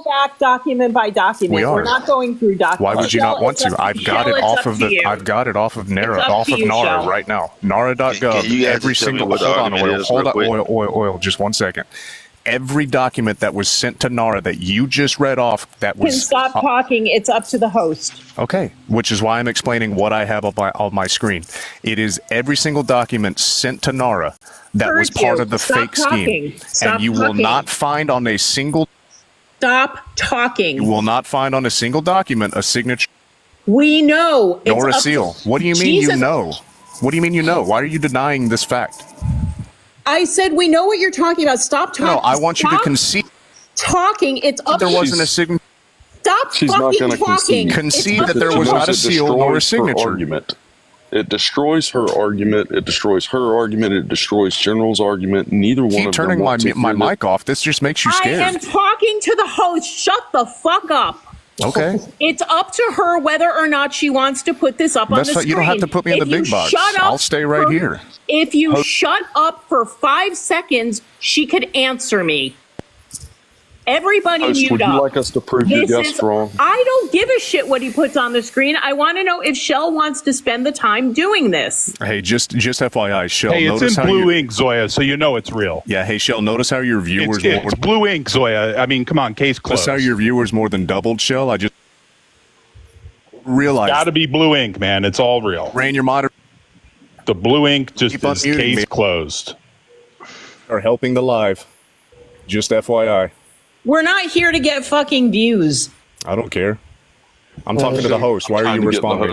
go back document by document. We're not going through documents. Why would you not want to? I've got it off of NARA right now. NARA.gov. Every single. Hold on. Oil. Just 1 second. Every document that was sent to NARA that you just read off, that was. Can stop talking. It's up to the host. Okay, which is why I'm explaining what I have on my screen. It is every single document sent to NARA that was part of the fake scheme, and you will not find on a single. Stop talking. You will not find on a single document a signature. We know. Nor a seal. What do you mean you know? What do you mean you know? Why are you denying this fact? I said we know what you're talking about. Stop talking. No, I want you to concede. Talking. It's up. There wasn't a signature. Stop fucking talking. Concede that there was not a seal nor a signature. Argument. It destroys her argument. It destroys her argument. It destroys General's argument. Neither one of them. Keep turning my mic off. This just makes you scared. I am talking to the host. Shut the fuck up. Okay. It's up to her whether or not she wants to put this up on the screen. You don't have to put me in the big box. I'll stay right here. If you shut up for 5 seconds, she could answer me. Everybody mute up. Would you like us to prove your guess wrong? I don't give a shit what he puts on the screen. I want to know if Shell wants to spend the time doing this. Hey, just FYI, Shell. Hey, it's in blue ink, Zoya, so you know it's real. Yeah, hey, Shell, notice how your viewers... It's blue ink, Zoya. I mean, come on, case closed. Notice how your viewers more than doubled, Shell? I just realized... Got to be blue ink, man. It's all real. Rain, your monitor... The blue ink just is case closed. Are helping the live. Just FYI. We're not here to get fucking views. I don't care. I'm talking to the host. Why are you responding?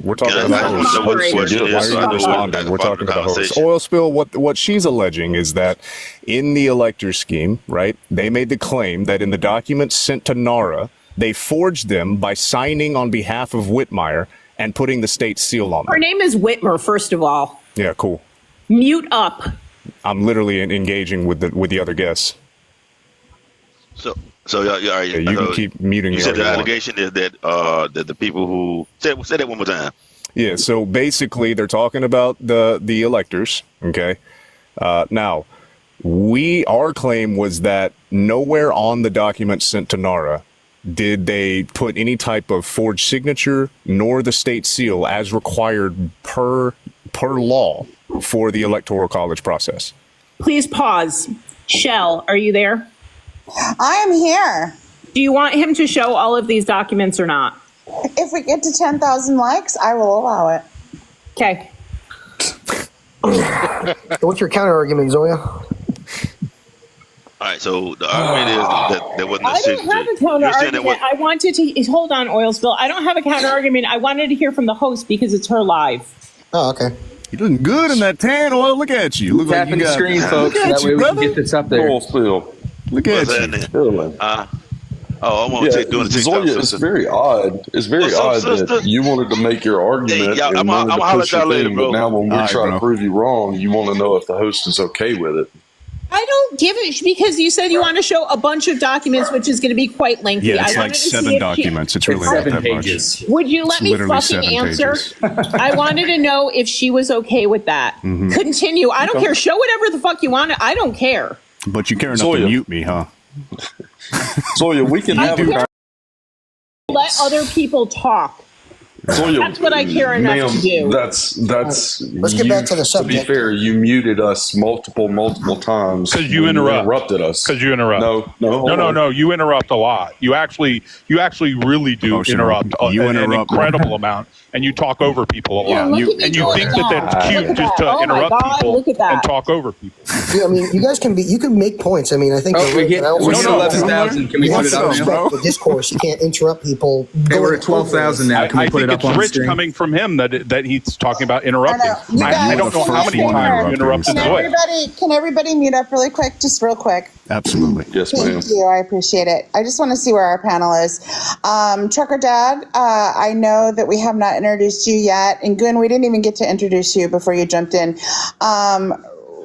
We're talking to the host. Why are you responding? We're talking to the host. Oil Spill, what she's alleging is that in the elector scheme, right, they made the claim that in the documents sent to NARA, they forged them by signing on behalf of Whitmire and putting the state seal on them. Her name is Whitmer, first of all. Yeah, cool. Mute up. I'm literally engaging with the other guests. So yeah, you can keep muting. You said the allegation is that the people who say that one more time. Yeah, so basically they're talking about the electors. Okay, now our claim was that nowhere on the documents sent to NARA did they put any type of forged signature nor the state seal as required per law for the electoral college process. Please pause. Shell, are you there? I am here. Do you want him to show all of these documents or not? If we get to 10,000 likes, I will allow it. Okay. What's your counter argument, Zoya? All right, so the argument is that there wasn't a signature. I don't have a counter argument. I wanted to hold on, Oil Spill. I don't have a counter argument. I wanted to hear from the host because it's her live. Oh, okay. You're looking good in that tan, Oil. Look at you. Look Tap in the screen, folks. That way we can get this up there. Oil Spill. Look at you. I want to doing the TikTok. Zoya, it's very odd. It's very odd that you wanted to make your argument and wanted to push your thing, but now when we're trying to prove you wrong, you want to know if the host is okay with it. I don't give it because you said you want to show a bunch of documents, which is going to be quite lengthy. Yeah, it's like 7 documents. It's really not that much. Would you let me fucking answer? I wanted to know if she was okay with that. Mm-hmm. Continue. I don't care. Show whatever the fuck you want. I don't care. But you care enough to mute me, huh? Zoya, we can have let other people talk. Zoya, that's what I care enough to do. That's let's get back to the subject. To be fair, you muted us multiple times because you interrupted us. Because you interrupt. No. You interrupt a lot. You actually really do interrupt an incredible amount, and you talk over people a lot. And you think that's cute just to interrupt people and talk over people. Yeah, I mean, you guys can make points. I mean, I think we're 11,000. Can we put it up now? The discourse. You can't interrupt people. Hey, we're at 12,000 now. Can we put it up on the screen? It's coming from him that he's talking about interrupting. I don't know how many times you interrupted Zoya. Can everybody mute up really quick? Just real quick. Absolutely. Yes, ma'am. Thank you. I appreciate it. I just want to see where our panel is. Trucker Dad, I know that we have not introduced you yet. And Gun, we didn't even get to introduce you before you jumped in.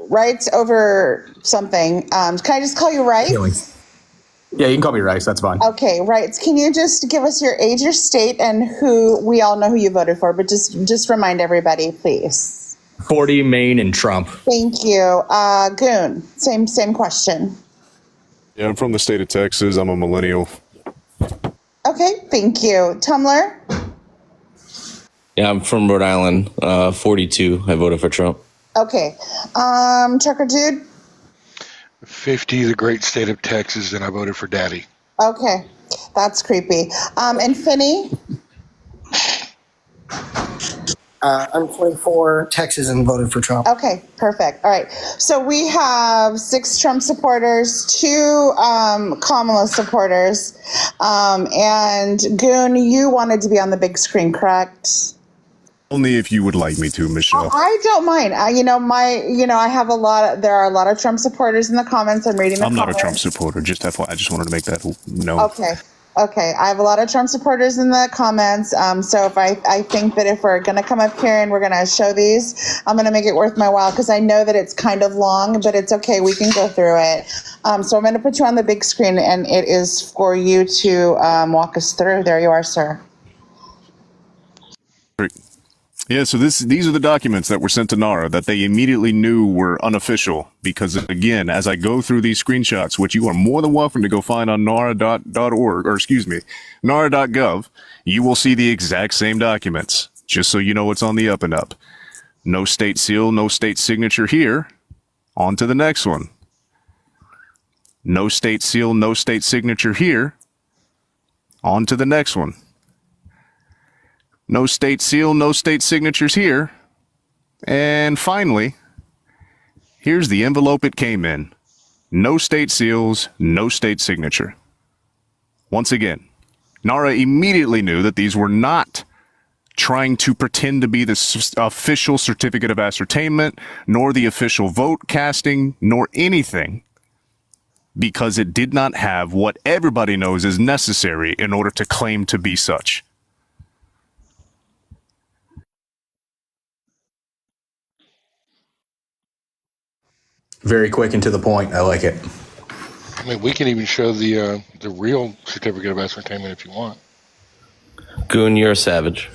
Rights over something. Can I just call you Rights? Yeah, you can call me Rice. That's fine. Okay, Rights. Can you just give us your age, your state, and who we all know who you voted for, but just remind everybody, please. 40, Maine, and Trump. Thank you. Goon, same question. Yeah, I'm from the state of Texas. I'm a millennial. Okay, thank you. Tumblr? Yeah, I'm from Rhode Island. 42. I voted for Trump. Okay. Trucker Dude? 50, the great state of Texas, and I voted for Daddy. Okay, that's creepy. And Finney? I'm 24, Texas, and voted for Trump. Okay, perfect. All right. So we have 6 Trump supporters, 2 Kamala supporters, and Goon, you wanted to be on the big screen, correct? Only if you would like me to, Michelle. I don't mind. I have there are a lot of Trump supporters in the comments. I'm reading the comments. I'm not a Trump supporter. Just FYI, I just wanted to make that known. Okay. I have a lot of Trump supporters in the comments. So if I think that if we're going to come up here and we're going to show these, I'm going to make it worth my while because I know that it's kind of long, but it's okay. We can go through it. So I'm going to put you on the big screen, and it is for you to walk us through. There you are, sir. Yeah, so these are the documents that were sent to NARA that they immediately knew were unofficial because, again, as I go through these screenshots, which you are more than welcome to go find on NARA.org, or excuse me, NARA.gov, you will see the exact same documents, just so you know it's on the up and up. No state seal, no state signature here. On to the next one. No state seal, no state signature here. On to the next one. No state seal, no state signatures here. And finally, here's the envelope it came in. No state seals, no state signature. Once again, NARA immediately knew that these were not trying to pretend to be the official certificate of ascertainment, nor the official vote casting, nor anything, because it did not have what everybody knows is necessary in order to claim to be such. Very quick and to the point. I like it. I mean, we can even show the real certificate of ascertainment if you want. Goon, you're a savage.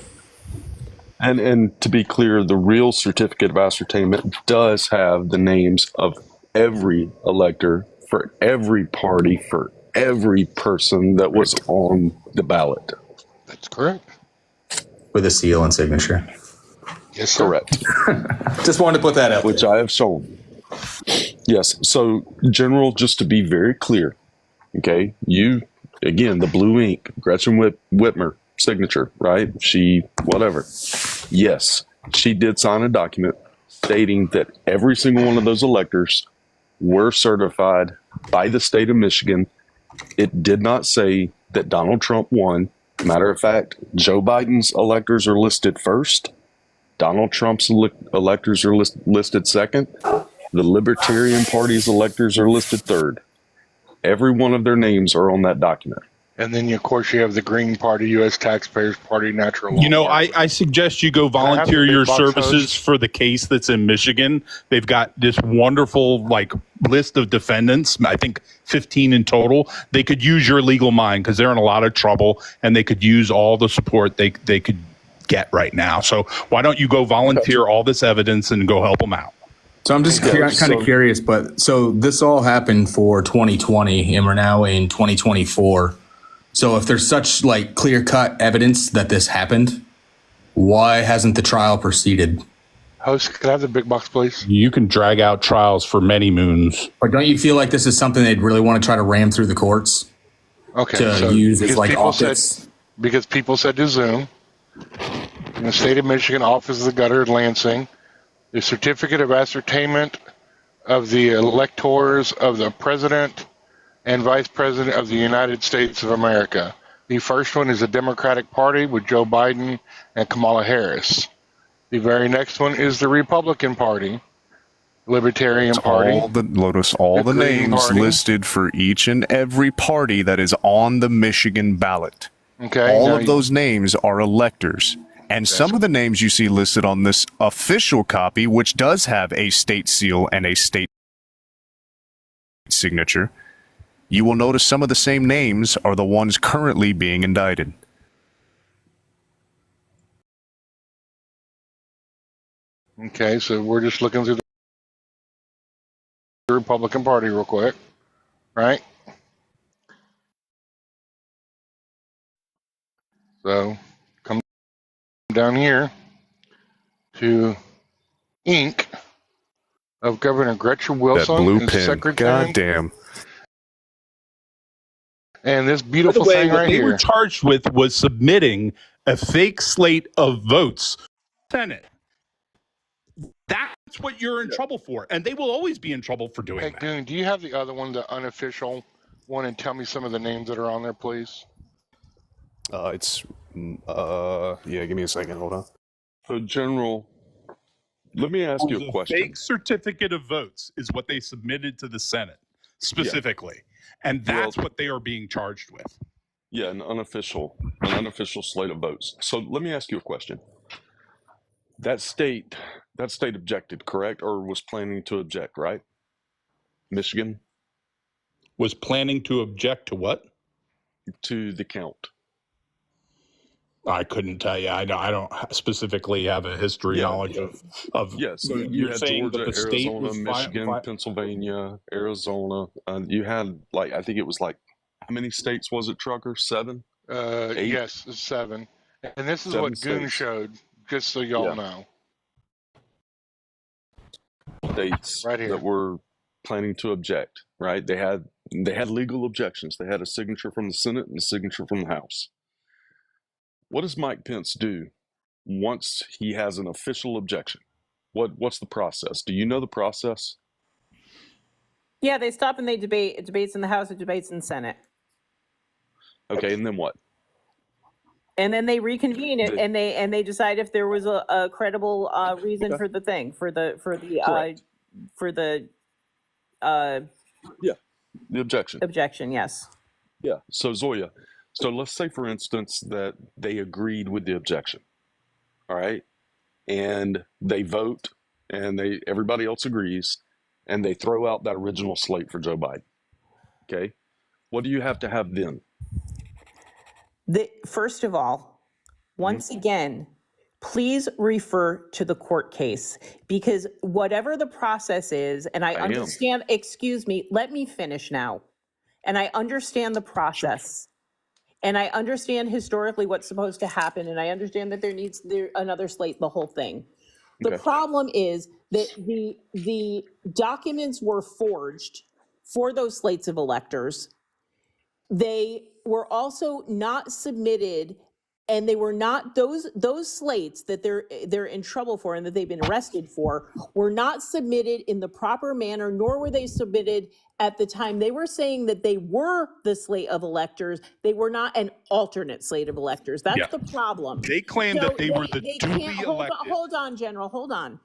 And to be clear, the real certificate of ascertainment does have the names of every elector for every party for every person that was on the ballot. That's correct. With a seal and signature. Yes, sir. Correct. Just wanted to put that up. Which I have shown. Yes. So, General, just to be very clear, okay, you, again, the blue ink, Gretchen Whitmer signature, right? She, whatever. Yes, she did sign a document stating that every single one of those electors were certified by the state of Michigan. It did not say that Donald Trump won. Matter of fact, Joe Biden's electors are listed first. Donald Trump's electors are listed second. The Libertarian Party's electors are listed third. Every one of their names are on that document. And then, of course, you have the Green Party, U.S. Taxpayers Party, Natural Law. I suggest you go volunteer your services for the case that's in Michigan. They've got this wonderful list of defendants. I think 15 in total. They could use your legal mind because they're in a lot of trouble, and they could use all the support they could get right now. So why don't you go volunteer all this evidence and go help them out? So I'm just kind of curious, but so this all happened for 2020, and we're now in 2024. So if there's such clear-cut evidence that this happened, why hasn't the trial proceeded? Host, can I have the big box, please? You can drag out trials for many moons. Or don't you feel like this is something they'd really want to try to ram through the courts? Okay. To use as optics? Because people said to Zoom, in the state of Michigan, Office of the Gutter, Lansing, the certificate of ascertainment of the electors of the president and vice president of the United States of America. The first one is the Democratic Party with Joe Biden and Kamala Harris. The very next one is the Republican Party, Libertarian Party. All the names Party. Listed for each and every party that is on the Michigan ballot. Okay. All of those names are electors. And some of the names you see listed on this official copy, which does have a state seal and a state signature, you will notice some of the same names are the ones currently being indicted. Okay, so we're just looking through the Republican Party real quick, right? So come down here to ink of Governor Gretchen That Wilson blue as pen. secretary. God damn. And this By the beautiful way, thing what right they were here. charged with was submitting a fake slate of votes. Senate. That's what you're in trouble for, and they will always be in trouble for doing Hey, that. Goon, do you have the other one, the unofficial one, and tell me some of the names that are on there, please? Yeah, give me a second. Hold on. So, General, let me ask you a The question. fake certificate of votes is what they submitted to the Senate specifically, and that's what they are being charged with. Yeah, an unofficial slate of votes. So let me ask you a question. That state objected, correct, or was planning to object, right? Michigan Was planning to object to what? To the count. I couldn't tell you. I don't specifically have a history knowledge of. Yeah, so you You're had saying Georgia, that the state Arizona, was Michigan, Pennsylvania, Arizona. You had I think it was how many states was it, Trucker? 7? 8? Yes, 7. And this is 7 what Goon states. showed, just so y'all know. States right here that were planning to object, right? They had legal objections. They had a signature from the Senate and a signature from the House. What does Mike Pence do once he has an official objection? What's the process? Do you know the process? Yeah, they stop and they debate. It debates in the House, it debates in the Senate. Okay, and then what? And then they reconvene it, and they decide if there was a credible reason for the thing, for the the objection. Objection, yes. Yeah. So Zoya, so let's say for instance that they agreed with the objection. All right. And they vote and everybody else agrees and they throw out that original slate for Joe Biden. Okay. What do you have to have then? First of all, once again, please refer to the court case, because whatever the process is, and I understand, excuse me, let me finish now. And I understand the process. And I understand historically what's supposed to happen. And I understand that there needs another slate, the whole thing. The problem is that the documents were forged for those slates of electors. They were also not submitted, and they were not, those slates that they're in trouble for and that they've been arrested for were not submitted in the proper manner, nor were they submitted at the time. They were saying that they were the slate of electors. They were not an alternate slate of electors. That's the problem. They claimed that they were the duly elected. Hold on, General, hold on.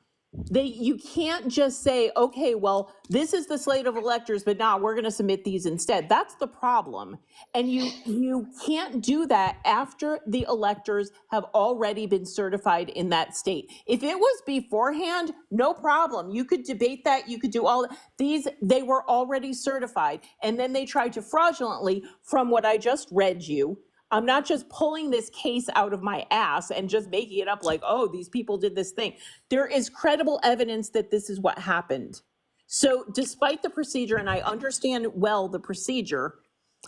You can't just say, okay, well, this is the slate of electors, but now we're going to submit these instead. That's the problem. And you can't do that after the electors have already been certified in that state. If it was beforehand, no problem. You could debate that. You could do all these. They were already certified. And then they tried to fraudulently, from what I just read you, I'm not just pulling this case out of my ass and just making it up like, oh, these people did this thing. There is credible evidence that this is what happened. So despite the procedure, and I understand well the procedure,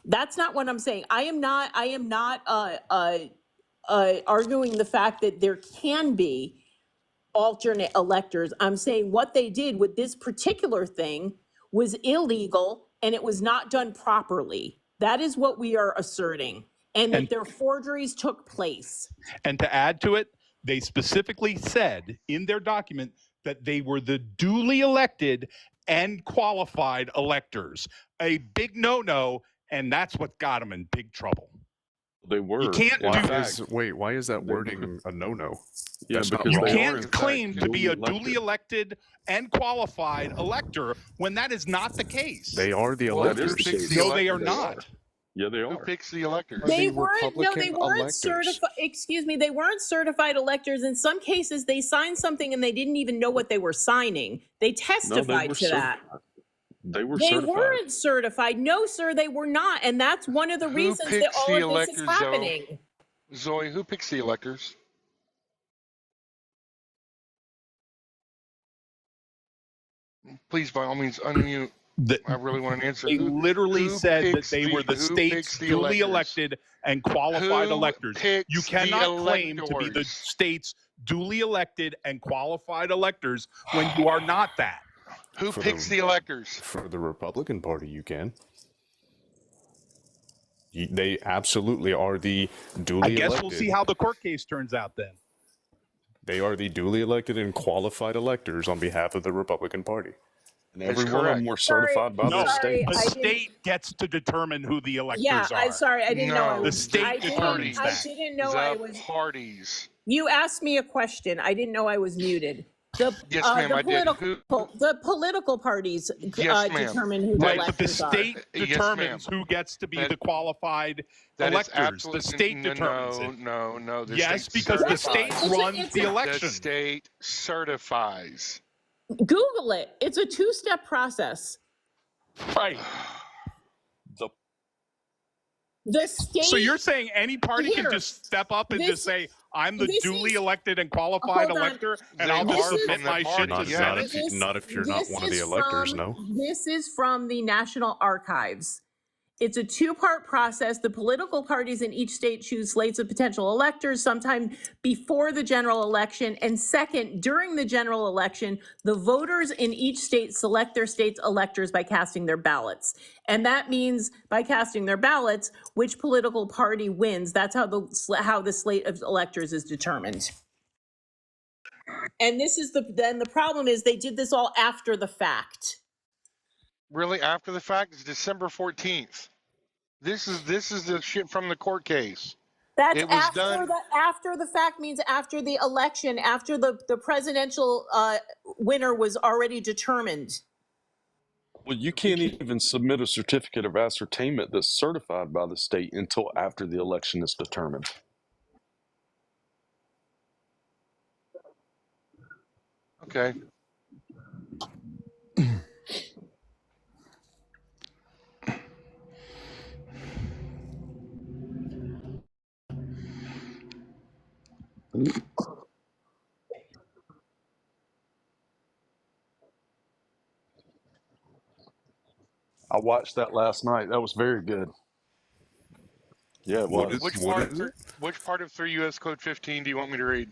that's not what I'm saying. I am not arguing the fact that there can be alternate electors. I'm saying what they did with this particular thing was illegal and it was not done properly. That is what we are asserting. And that their forgeries took place. And to add to it, they specifically said in their document that they were the duly elected and qualified electors. A big no-no, and that's what got them in big trouble. They were. You can't do that. Why is that wording a no-no? Yeah, because you can't claim to be a duly elected and qualified elector when that is not the case. They are the electors. No, they are not. Yeah, they are. Who picks the electors? They weren't certified. Excuse me, they weren't certified electors. In some cases, they signed something and they didn't even know what they were signing. They testified to that. They were They certified. weren't certified. No, sir, they were not. And that's one of the reasons that all of this is happening. Zoe, who picks the electors? Please, by all means, unmute. I really want an answer. They Who literally said that picks they were the state's duly elected and qualified Who electors. picks You cannot claim to be the electors? state's duly elected and qualified electors when you are not that. Who picks the electors? For the Republican Party, you can. They absolutely are the duly elected. I guess we'll see how the court case turns out then. They are the duly elected and qualified electors on behalf of the Republican Party. And every one of them were certified by the state. The state gets to determine who the electors are. I'm sorry, I didn't know. The state determines that. I didn't know I was. Parties. You asked me a question. I didn't know I was muted. Yes, ma'am, I did. The political parties determine who the electors but the state are. determines who gets to be the qualified electors. The state determines it. No. Yes, because the state runs the election. The state certifies. Google it. It's a two-step process. Right. The state. So you're saying any party can just step up and just say, I'm the duly elected and qualified elector, and I'll just submit my shit to Senate? Not if you're not one of the electors, no. This is from the National Archives. It's a two-part process. The political parties in each state choose slates of potential electors sometime before the general election. And second, during the general election, the voters in each state select their state's electors by casting their ballots. And that means by casting their ballots, which political party wins. That's how the slate of electors is determined. And this is the problem is they did this all after the fact. Really, after the fact? It's December 14th. This is the shit from the court case. That's after the fact means after the election, after the presidential winner was already determined. Well, you can't even submit a certificate of ascertainment that's certified by the state until after the election is determined. Okay. I watched that last night. That was very good. Yeah, it was. Which part of 3 U.S. Code 15 do you want me to read?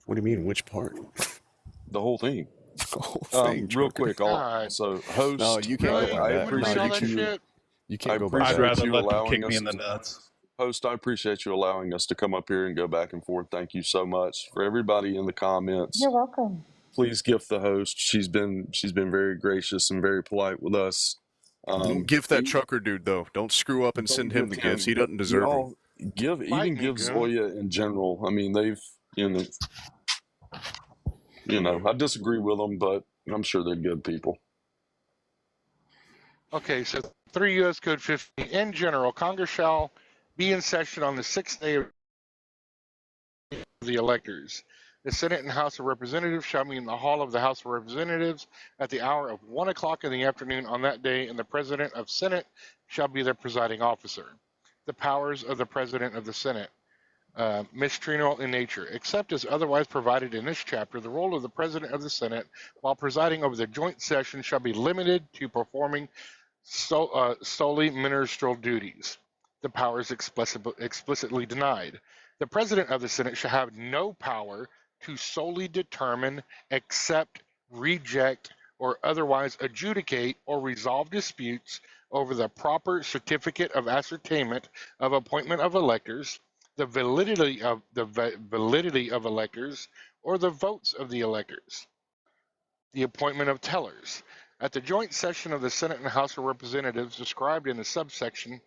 What do you mean, which part? The whole thing. The whole thing. Real quick, so host. No, you can't go by I that. appreciate you. You can't go by I'd that. rather let them kick me in the nuts. Host, I appreciate you allowing us to come up here and go back and forth. Thank you so much. For everybody in the comments, You're welcome. please gift the host. She's been very gracious and very polite with us. Don't gift that trucker dude though. Don't screw up and send him the gifts. He doesn't deserve them. Give Zoya in general. I mean, they've I disagree with them, but I'm sure they're good people. Okay, so 3 U.S. Code 15. In general, Congress shall be in session on the 6th day of the electors. The Senate and House of Representatives shall meet in the hall of the House of Representatives at the hour of 1 o'clock in the afternoon on that day, and the President of Senate shall be their presiding officer. The powers of the President of the Senate. Miscellaneous in nature, except as otherwise provided in this chapter, the role of the President of the Senate while presiding over the joint session shall be limited to performing solely ministerial duties. The power is explicitly denied. The President of the Senate shall have no power to solely determine, accept, reject, or otherwise adjudicate or resolve disputes over the proper certificate of ascertainment of appointment of electors, the validity of electors, or the votes of the electors. The appointment of tellers. At the joint session of the Senate and House of Representatives described in the subsection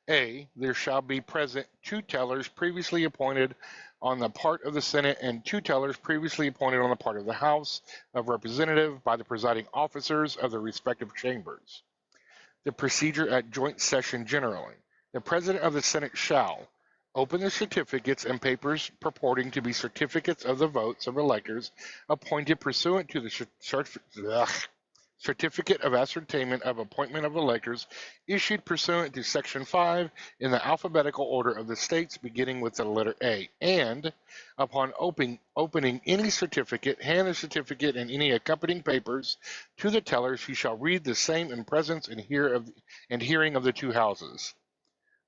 A, there shall be present 2 tellers previously appointed on the part of the Senate and 2 tellers previously appointed on the part of the House of Representatives by the presiding officers of the respective chambers. The procedure at joint session generally. The President of the Senate shall open the certificates and papers purporting to be certificates of the votes of electors appointed pursuant to the certificate of ascertainment of appointment of electors issued pursuant to Section 5 in the alphabetical order of the states beginning with the letter A, and upon opening any certificate, hand the certificate and any accompanying papers to the tellers, who shall read the same in presence and hearing of the two houses.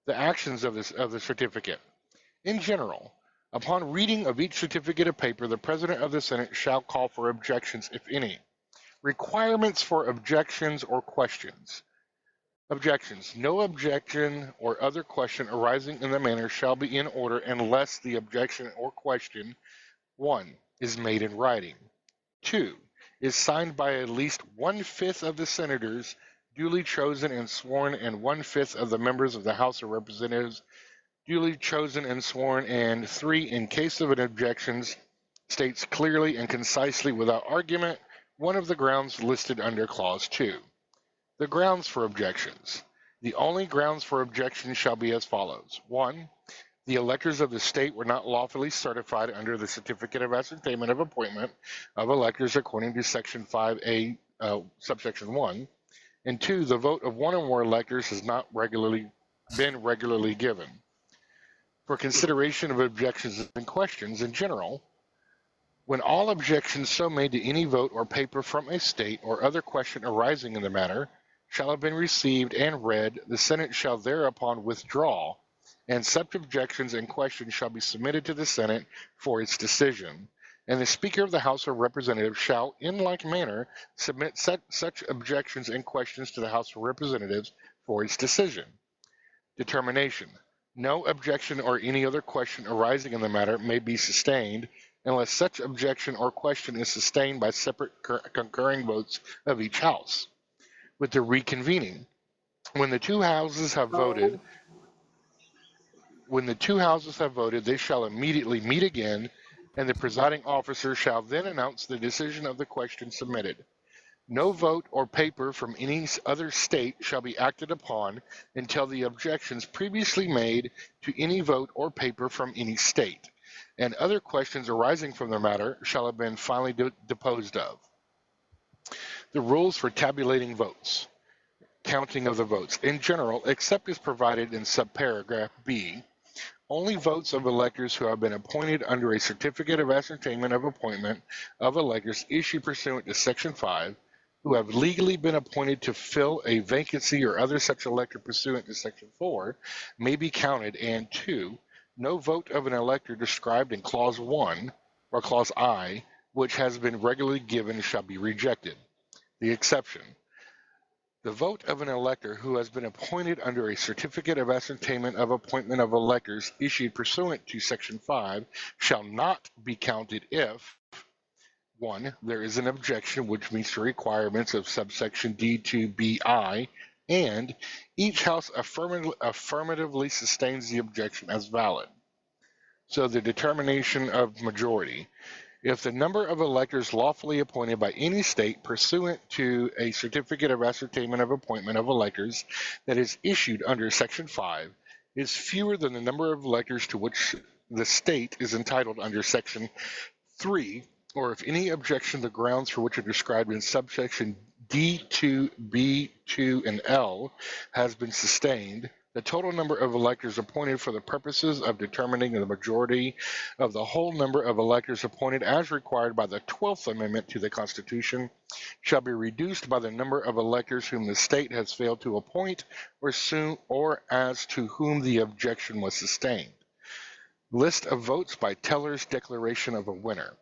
The actions of the certificate. In general, upon reading of each certificate of paper, the President of the Senate shall call for objections, if any. Requirements for objections or questions. Objections. No objection or other question arising in the manner shall be in order unless the objection or question 1. Is made in writing. 2. Is signed by at least 1/5 of the senators duly chosen and sworn, and 1/5 of the members of the House of Representatives duly chosen and sworn, and 3. In case of an objection, states clearly and concisely without argument one of the grounds listed under Clause 2. The grounds for objections. The only grounds for objections shall be as follows. 1. The electors of the state were not lawfully certified under the Certificate of Ascertainment of Appointment of Electors according to Section 5A, subsection 1. And 2. The vote of one or more electors has not been regularly given. For consideration of objections and questions in general, when all objections so made to any vote or paper from a state or other question arising in the matter shall have been received and read, the Senate shall thereupon withdraw, and such objections and questions shall be submitted to the Senate for its decision. And the Speaker of the House of Representatives shall, in like manner, submit such objections and questions to the House of Representatives for its decision. Determination. No objection or any other question arising in the matter may be sustained unless such objection or question is sustained by separate concurring votes of each house. With the reconvening, when the two houses have voted, they shall immediately meet again, and the presiding officer shall then announce the decision of the question submitted. No vote or paper from any other state shall be acted upon until the objections previously made to any vote or paper from any state, and other questions arising from the matter shall have been finally disposed of. The rules for tabulating votes. Counting of the votes. In general, except as provided in subparagraph B, only votes of electors who have been appointed under a certificate of ascertainment of appointment of electors issued pursuant to Section 5, who have legally been appointed to fill a vacancy or other such elector pursuant to Section 4, may be counted, and 2, no vote of an elector described in Clause 1 or Clause I, which has been regularly given, shall be rejected. The exception. The vote of an elector who has been appointed under a certificate of ascertainment of appointment of electors issued pursuant to Section 5 shall not be counted if 1. There is an objection which meets the requirements of subsection D2BI, and each house affirmatively sustains the objection as valid. So the determination of majority. If the number of electors lawfully appointed by any state pursuant to a certificate of ascertainment of appointment of electors that is issued under Section 5 is fewer than the number of electors to which the state is entitled under Section 3, or if any objection to the grounds for which are described in subsection D2, B2, and L has been sustained, the total number of electors appointed for the purposes of determining the majority of the whole number of electors appointed as required by the 12th Amendment to the Constitution shall be reduced by the number of electors whom the state has failed to appoint or as to whom the objection was sustained. List of votes by tellers' declaration of a winner.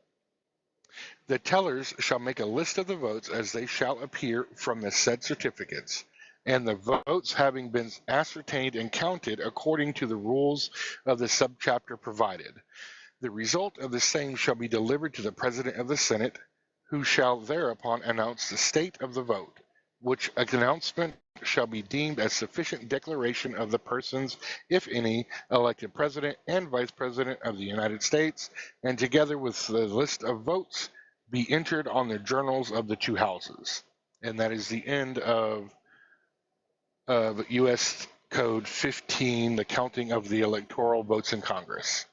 The tellers shall make a list of the votes as they shall appear from the said certificates, and the votes having been ascertained and counted according to the rules of the subchapter provided. The result of the same shall be delivered to the President of the Senate, who shall thereupon announce the state of the vote, which announcement shall be deemed as sufficient declaration of the persons, if any, elected President and Vice President of the United States, and together with the list of votes be entered on the journals of the two houses. And that is the end of U.S. Code 15, the counting of the electoral votes in Congress.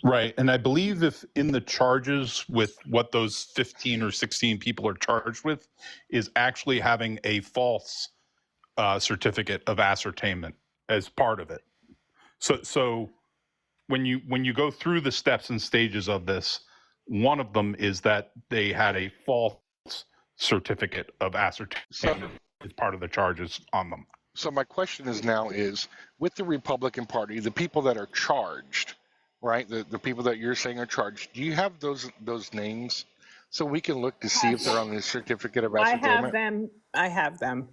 Right. And I believe if in the charges with what those 15 or 16 people are charged with is actually having a false certificate of ascertainment as part of it. So when you go through the steps and stages of this, one of them is that they had a false certificate of ascertainment as part of the charges on them. So my question is now is, with the Republican Party, the people that are charged, right, the people that you're saying are charged, do you have those names so we can look to see if they're on the certificate of ascertainment? I have them.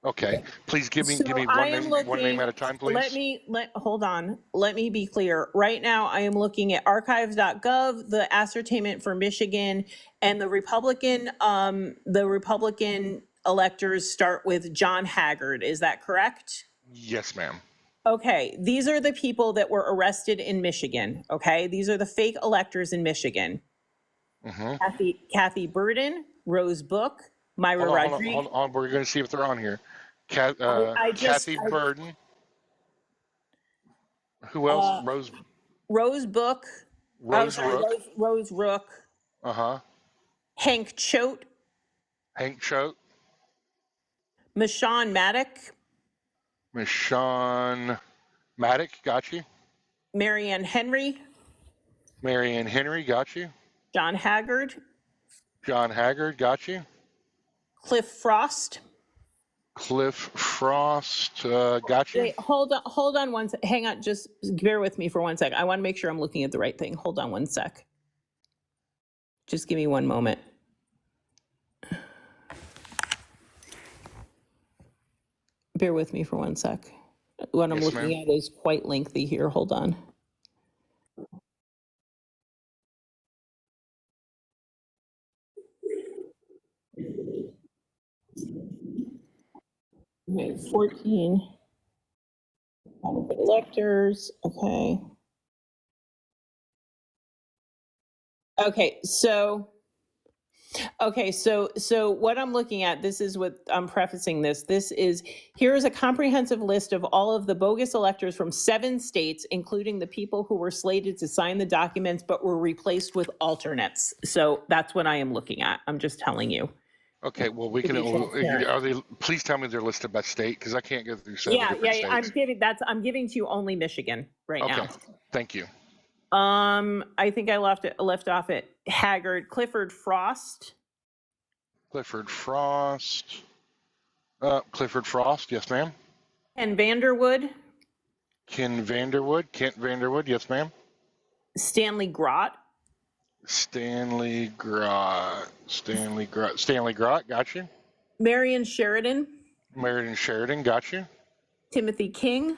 Okay, please give me one name at a time, please. Hold on. Let me be clear. Right now, I am looking at archives.gov, the ascertainment for Michigan, and the Republican electors start with John Haggard. Is that correct? Yes, ma'am. Okay, these are the people that were arrested in Michigan. Okay, these are the fake electors in Michigan. Kathy Burden, Rose Book, Myra Rodriguez. Hold on. We're going to see if they're on here. Kathy Burden. Who else? Rose Book. Rose Rook. Rose Rook. Hank Choate. Michonne Maddock. Got you. Marianne Henry. Got you. John Haggard. Got you. Cliff Frost. Got you. Wait, hold on one sec. Hang on, just bear with me for 1 sec. I want to make sure I'm looking at the right thing. Hold on 1 sec. Just give me one moment. Bear with me for 1 sec. What I'm looking at is quite lengthy here. Hold on. Okay, 14 electors. Okay, so what I'm looking at, this is what I'm prefacing this. Here is a comprehensive list of all of the bogus electors from 7 states, including the people who were slated to sign the documents but were replaced with alternates. So that's what I am looking at. I'm just telling you. Okay, well, we can. Please tell me they're listed by state, because I can't go through 7 different states. I'm giving to you only Michigan right now. Okay, thank you. I think I left off at Haggard. Clifford Frost. Clifford Frost, yes, ma'am. Ken Vanderwood. Kent Vanderwood, yes, ma'am. Stanley Grott. Stanley Grott, got you. Marion Sheridan, got you. Timothy King,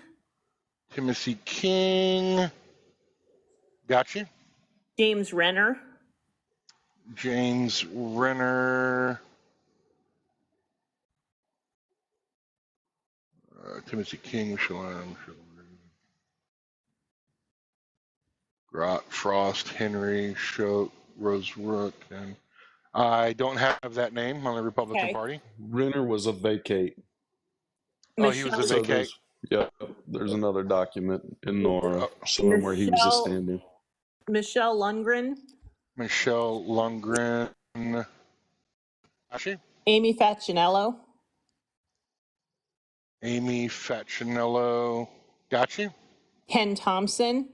got you. James Renner, Timothy King, Grott, Frost, Henry, Choate, Rose Rook, and I don't have that name on the Republican Party. Renner was a vacate. He was a vacate. There's another document in Nora showing where he was standing. Michelle Lundgren. Amy Facinello. Got you. Ken Thompson.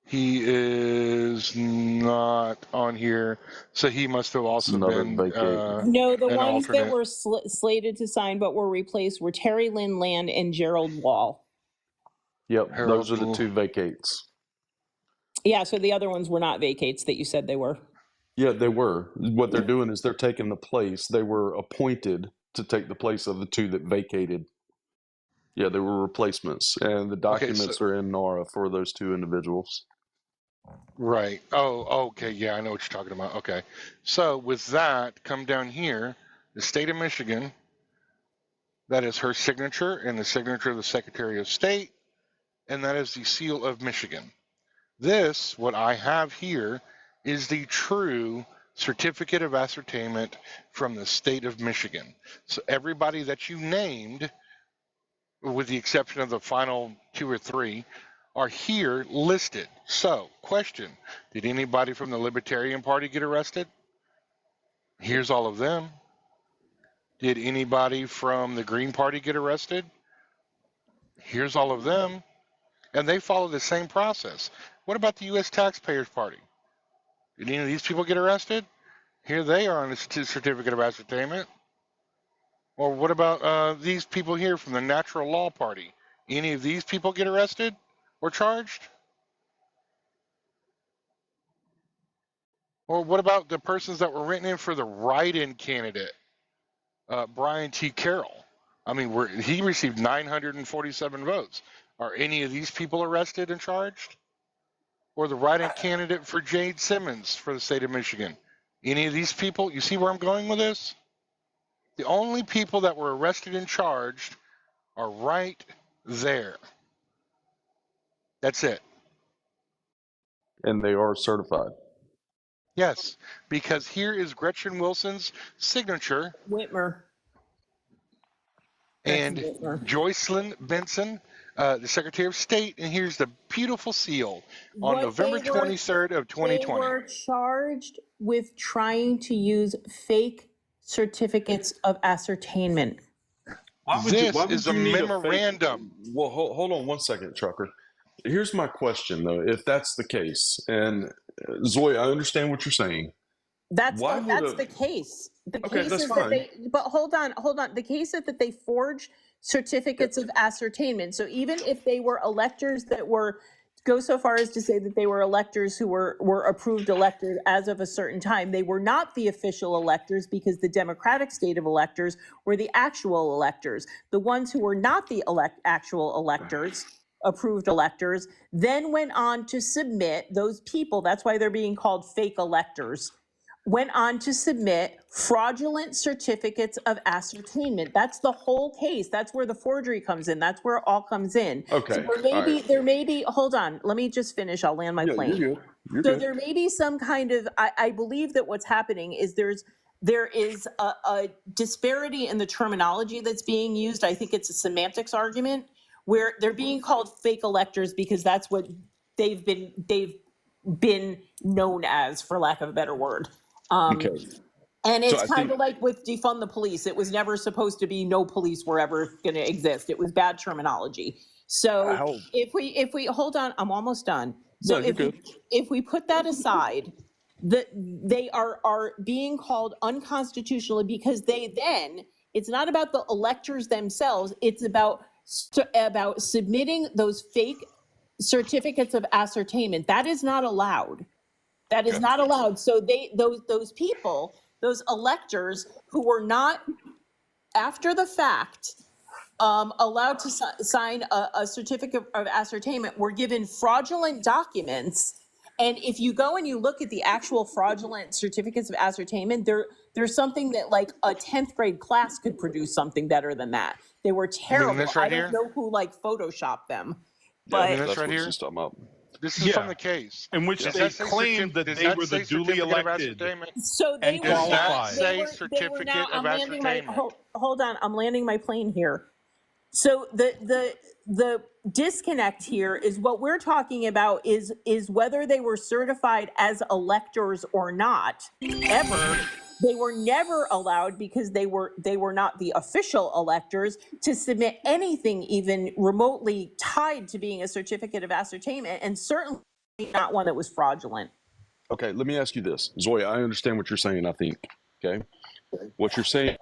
He is not on here, so he must have also been no, the ones alternate that were slated to sign but were replaced were Terry Lynn Land and Gerald Wall. Yep, those are the 2 vacates. Yeah, so the other ones were not vacates that you said they were. Yeah, they were. What they're doing is they're taking the place. They were appointed to take the place of the 2 that vacated. Yeah, they were replacements, and the documents are in NARA for those 2 individuals. Right. Oh, okay. Yeah, I know what you're talking about. Okay. So with that, come down here, the state of Michigan, that is her signature and the signature of the Secretary of State, and that is the seal of Michigan. This, what I have here, is the true certificate of ascertainment from the state of Michigan. So everybody that you named with the exception of the final 2 or 3, are here listed. So, question, did anybody from the Libertarian Party get arrested? Here's all of them. Did anybody from the Green Party get arrested? Here's all of them. And they follow the same process. What about the U.S. Taxpayers Party? Did any of these people get arrested? Here they are on a certificate of ascertainment. Or what about these people here from the Natural Law Party? Any of these people get arrested or charged? Or what about the persons that were written in for the write-in candidate, Brian T. Carroll? I mean, he received 947 votes. Are any of these people arrested and charged? Or the write-in candidate for Jade Simmons for the state of Michigan? Any of these people? You see where I'm going with this? The only people that were arrested and charged are right there. That's it. And they are certified. Yes, because here is Gretchen Wilson's signature. Whitmer. And Joycelyn Benson, the Secretary of State, and here's the beautiful seal on November 23rd of 2020. They were charged with trying to use fake certificates of ascertainment. This is a memorandum. Well, hold on one second, Trucker. Here's my question, though. If that's the case, and Zoe, I understand what you're saying. That's the case. The case is fine. but hold on. The case is that they forged certificates of ascertainment. So even if they were electors that go so far as to say that they were electors who were approved electors as of a certain time, they were not the official electors because the Democratic state of electors were the actual electors. The ones who were not the actual electors, approved electors, then went on to submit those people. That's why they're being called fake electors. Went on to submit fraudulent certificates of ascertainment. That's the whole case. That's where the forgery comes in. That's where it all comes in. Okay. So there may be, hold on, let me just finish. I'll land my plane. You're good. There may be some kind of, I believe that what's happening is there is a disparity in the terminology that's being used. I think it's a semantics argument where they're being called fake electors because that's what they've been known as, for lack of a better word. Okay. And it's kind of like with defund the police. It was never supposed to be no police were ever going to exist. It was bad terminology. So if we hold on, I'm almost done. So if we put that aside, they are being called unconstitutional because it's not about the electors themselves. It's about submitting those fake certificates of ascertainment. That is not allowed. That is not allowed. So those people, those electors who were not after the fact allowed to sign a certificate of ascertainment were given fraudulent documents. And if you go and you look at the actual fraudulent certificates of ascertainment, there's something that like a 10th grade class could produce something better than that. They were terrible. I don't know who photoshopped them. But that's right here. This is from the case. In which they claimed that they were the duly elected so they and qualified. They were now, hold on, I'm landing my plane here. So the disconnect here is what we're talking about is whether they were certified as electors or not ever. They were never allowed because they were not the official electors to submit anything even remotely tied to being a certificate of ascertainment, and certainly not one that was fraudulent. Okay, let me ask you this. Zoe, I understand what you're saying, I think. Okay. What you're saying,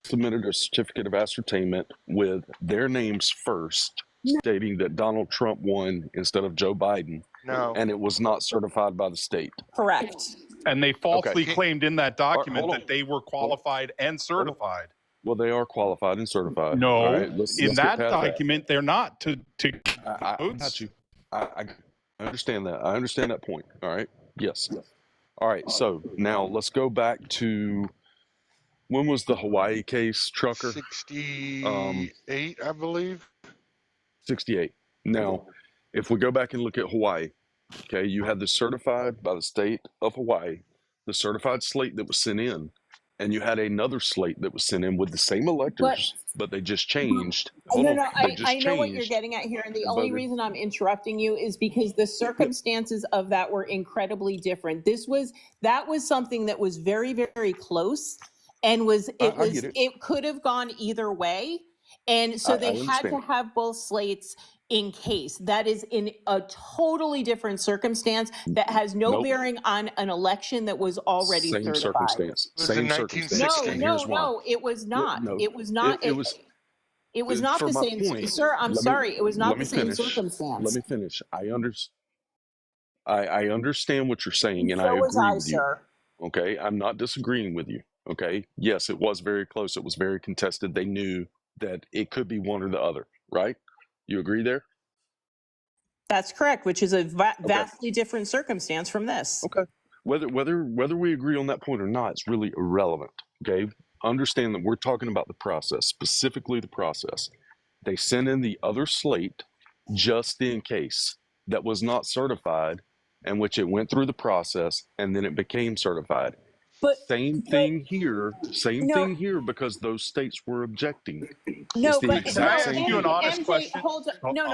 submitted a certificate of ascertainment with their names first, stating that Donald Trump won instead of Joe Biden. No. And it was not certified by the state. Correct. And they falsely claimed in that document that they were qualified and certified. Well, they are qualified and certified. No, let's in that get document, they're not. I understand that. I understand that point. All right. Yes. All right. So now let's go back to, when was the Hawaii case, Trucker? 68, I believe. 68. Now, if we go back and look at Hawaii, okay, you had the certified by the state of Hawaii, the certified slate that was sent in. and you had another slate that was sent in with the same electors, but they just changed. I know what you're getting at here, and the only reason I'm interrupting you is because the circumstances of that were incredibly different. That was something that was very, very close, and it could have gone either way, and so they had to have both slates in case. That is in a totally different circumstance that has no bearing on an election that was already same certified. Circumstance. Same circumstance. No, it was not. It was not. It was not the same, sir. I'm sorry. It was not the same circumstance. Let me finish. I understand what you're saying, and I agree with you. Sir. Okay, I'm not disagreeing with you. Okay, yes, it was very close. It was very contested. They knew that it could be one or the other, right? You agree there? That's correct, which is a vastly different circumstance from this. Okay. Whether we agree on that point or not, it's really irrelevant. Okay. Understand that we're talking about the process, specifically the process. They sent in the other slate just in case that was not certified, in which it went through the process and then it became certified. Same thing here because those states were objecting. No, can I ask you an honest question?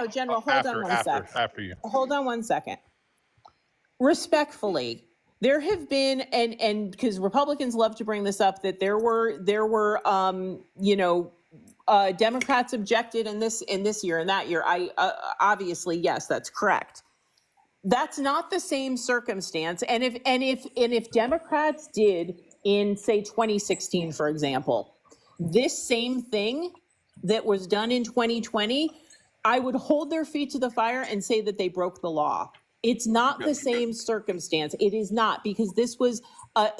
General, hold on one second. After you. Hold on 1 second. Respectfully, there have been, and because Republicans love to bring this up, that there were Democrats objected in this year and that year. Obviously, yes, that's correct. That's not the same circumstance. And if Democrats did in, say, 2016, for example, this same thing that was done in 2020, I would hold their feet to the fire and say that they broke the law. It's not the same circumstance. It is not, because this was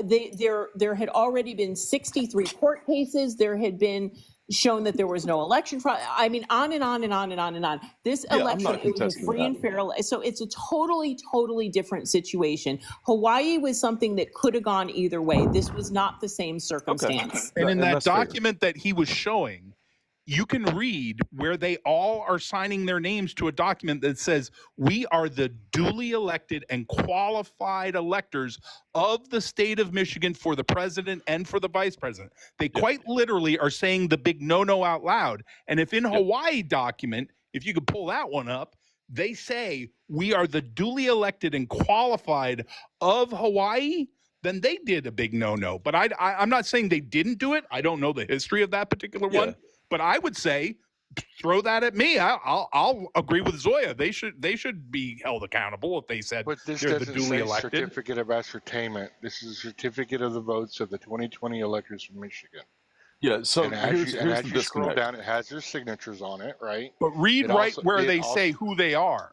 there had already been 63 court cases. There had been shown that there was no election fraud. I mean, on and on and on and on and on. This election, it was a free and fair. So it's a totally, totally different situation. Hawaii was something that could have gone either way. This was not the same circumstance. And in that document that he was showing, you can read where they all are signing their names to a document that says, we are the duly elected and qualified electors of the state of Michigan for the president and for the vice president. They quite literally are saying the big no out loud. And if in Hawaii document, if you could pull that one up, they say we are the duly elected and qualified of Hawaii, then they did a big no. But I'm not saying they didn't do it. I don't know the history of that particular one. But I would say, throw that at me. I'll agree with Zoya. They should be held accountable if they said they're the duly elected. Certificate of ascertainment. This is a certificate of the votes of the 2020 electors from Michigan. Yeah. So as you scroll down, it has their signatures on it, right? But read where they say who they are.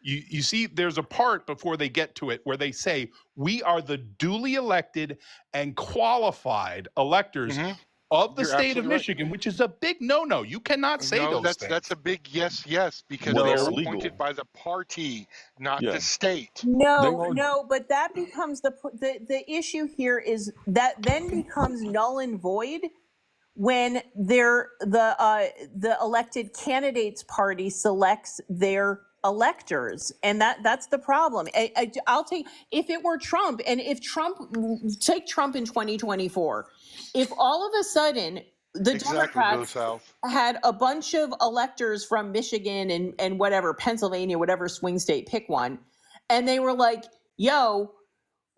You see, there's a part before they get to it where they say we are the duly elected and qualified electors. Mm-hmm. Of the state of Michigan, which is a big no. You cannot say those things. That's a big yes, because they are appointed by the party, not the state. No, but that becomes the issue here is that then becomes null and void when the elected candidates party selects their electors, and that's the problem. I'll take, if it were Trump, and if take Trump in 2024, if all of a sudden the Democrats had a bunch of electors from Michigan and whatever, Pennsylvania, whatever swing state, pick one, and they were like, yo,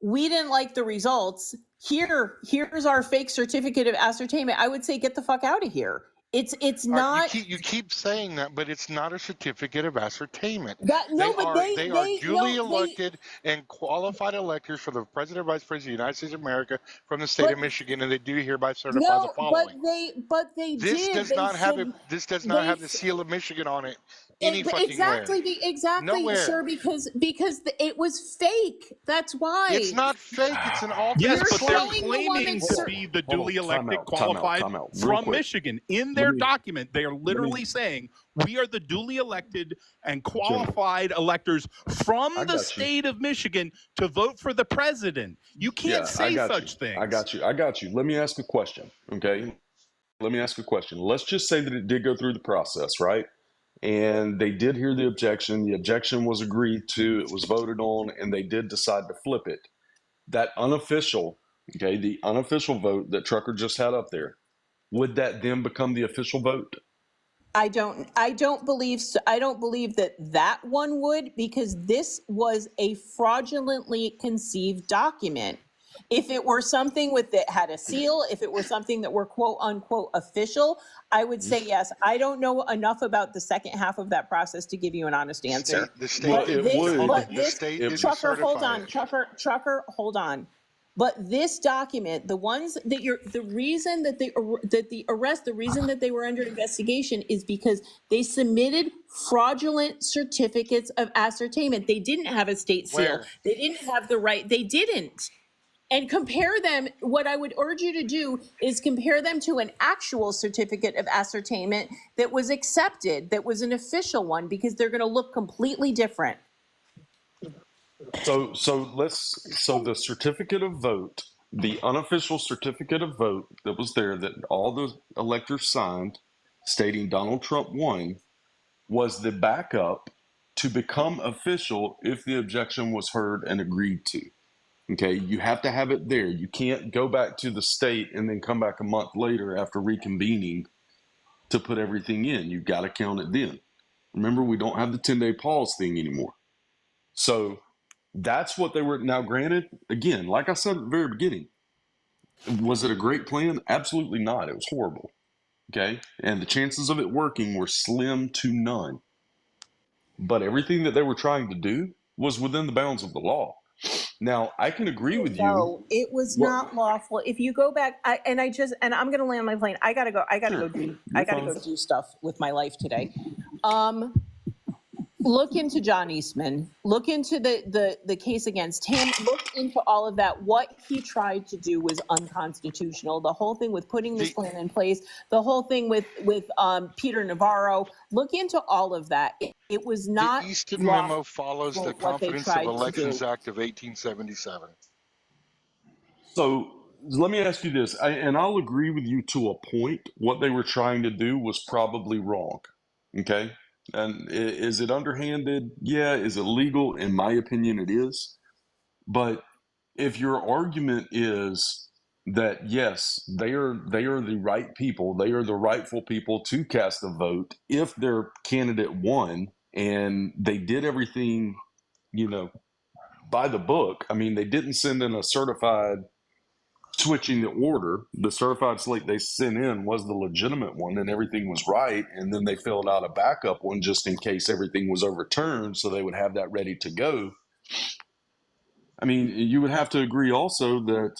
we didn't like the results, here's our fake certificate of ascertainment, I would say get the fuck out of here. It's not. You keep saying that, but it's not a certificate of ascertainment. They are duly elected and qualified electors for the president, vice president of the United States of America from the state of Michigan, and they do hereby certify the following. This does not have the seal of Michigan on it. Exactly, Nowhere. Sure, because it was fake. That's why. It's not fake. It's an alternate. Yes, but they're claiming to be the duly elected, qualified from Michigan. In their document, they are literally saying we are the duly elected and qualified electors from the state of Michigan to vote for the president. You can't say such things. I got you. Let me ask a question. Okay. Let's just say that it did go through the process, right? And they did hear the objection. The objection was agreed to. It was voted on, and they did decide to flip it. That unofficial okay, the unofficial vote that Trucker just had up there, would that then become the official vote? I don't believe so. I don't believe that one would, because this was a fraudulently conceived document. If it were something that had a seal, if it were something that were quote unquote official, I would say yes. I don't know enough about the second half of that process to give you an honest answer. The state didn't Trucker, hold certify on, it. trucker, hold on. But this document, the ones that the reason that the reason that they were under investigation is because they submitted fraudulent certificates of ascertainment. They didn't have a state seal. Where? They didn't have the right. They didn't. And compare them. What I would urge you to do is compare them to an actual certificate of ascertainment that was accepted, that was an official one, because they're going to look completely different. So the certificate of vote, the unofficial certificate of vote that was there that all the electors signed stating Donald Trump won, was the backup to become official if the objection was heard and agreed to. Okay, you have to have it there. You can't go back to the state and then come back a month later after reconvening to put everything in. You've got to count it then. Remember, we don't have the 10-day pause thing anymore. So that's what they were. Now, granted, again, like I said at the very beginning, was it a great plan? Absolutely not. It was horrible. Okay. And the chances of it working were slim to none. But everything that they were trying to do was within the bounds of the law. Now, I can agree with you. No, it was not lawful. If you go back, I'm going to land my plane. I gotta go do stuff with my life today. Look into John Eastman. Look into the case against him. Look into all of that. What he tried to do was unconstitutional. The whole thing with putting this plan in place, the whole thing with Peter Navarro. Look into all of that. It was not. The Eastman memo follows the Confidence of Elections Act of 1877. So let me ask you this, and I'll agree with you to a point. What they were trying to do was probably wrong. Okay. And is it underhanded? Yeah. Is it legal? In my opinion, it is. But if your argument is that, yes, they are the right people, they are the rightful people to cast a vote if their candidate won and they did everything, by the book. I mean, they didn't send in a certified switching the order. The certified slate they sent in was the legitimate one and everything was right. And then they filled out a backup one just in case everything was overturned. So they would have that ready to go. I mean, you would have to agree also that,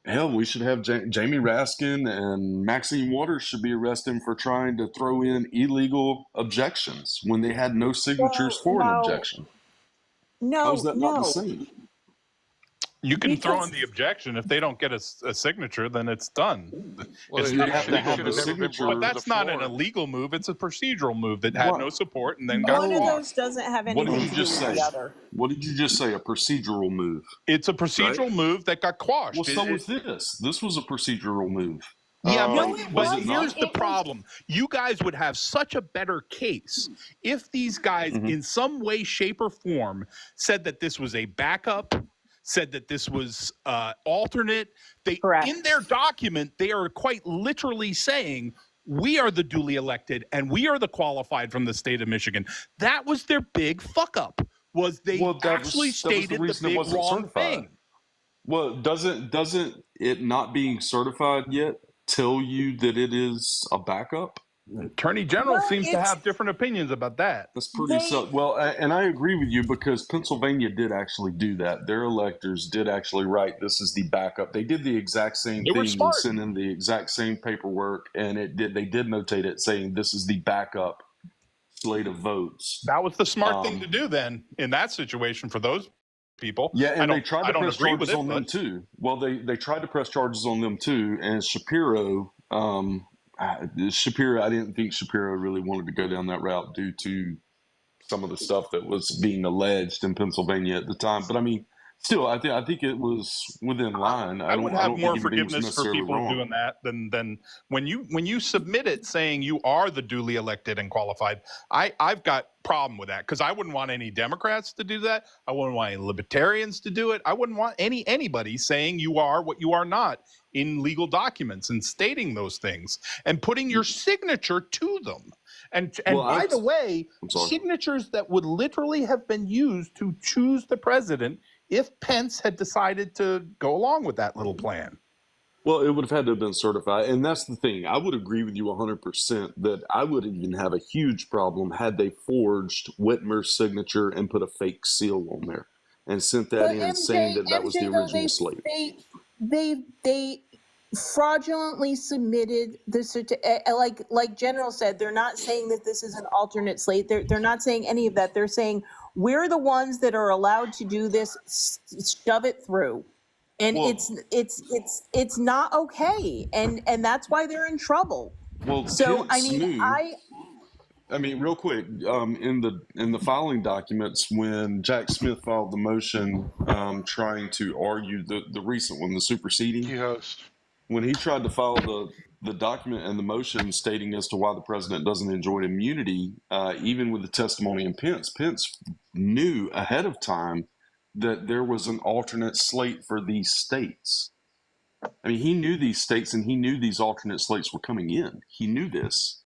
hell, we should have Jamie Raskin and Maxine Waters should be arrested for trying to throw in illegal objections when they had no signatures for an objection. How is that not the same? You can throw in the objection. If they don't get a signature, then it's done. Well, it's you have to have the signature. But that's not an illegal move. It's a procedural move that had no support and then got one of those doesn't have anything to do with the other. What did you just say? A procedural move? It's a procedural move that got quashed. Well, so was this. This was a procedural move. Yeah, but here's the problem. You guys would have such a better case if these guys, in some way, shape, or form, said that this was a backup, said that this was alternate. In their document, they are quite literally saying, we are the duly elected and we are the qualified from the state of Michigan. That was their big fuck up, was they actually stated the big wrong thing. Well, doesn't it not being certified yet tell you that it is a backup? Attorney General seems to have different opinions about that. That's pretty well, and I agree with you because Pennsylvania did actually do that. Their electors did actually write, this is the backup. They did the exact same thing and sent in the exact same paperwork, and they did notate it saying this is the backup slate of votes. That was the smart thing to do then in that situation for those people. Yeah, and they tried to press charges on them too. Well, they tried to press charges on them too, and Shapiro, I didn't think Shapiro really wanted to go down that route due to some of the stuff that was being alleged in Pennsylvania at the time. But I mean, Still, I think it was within line. I would have more forgiveness for people wrong. doing that than when you submit it saying you are the duly elected and qualified. I've got problem with that because I wouldn't want any Democrats to do that. I wouldn't want any libertarians to do it. I wouldn't want anybody saying you are what you are not in legal documents and stating those things and putting your signature to them. And by the way, signatures that would literally have been used to choose the president if Pence had decided to go along with that little plan. Well, it would have had to have been certified. And that's the thing. I would agree with you 100% that I would even have a huge problem had they forged Whitmer's signature and put a fake seal on there and sent that in saying that was the original slate. They fraudulently submitted the like General said, they're not saying that this is an alternate slate. They're not saying any of that. They're saying we're the ones that are allowed to do this, shove it through. And it's not okay. And that's why they're in trouble. Well, so Pence I mean, real quick, in the filing documents, when Jack Smith filed the motion trying to argue the recent one, the superseding, when he tried to file the document and the motion stating as to why the president doesn't enjoy immunity, even with the testimony in Pence knew ahead of time that there was an alternate slate for these states. I mean, he knew these states and he knew these alternate slates were coming in. He knew this.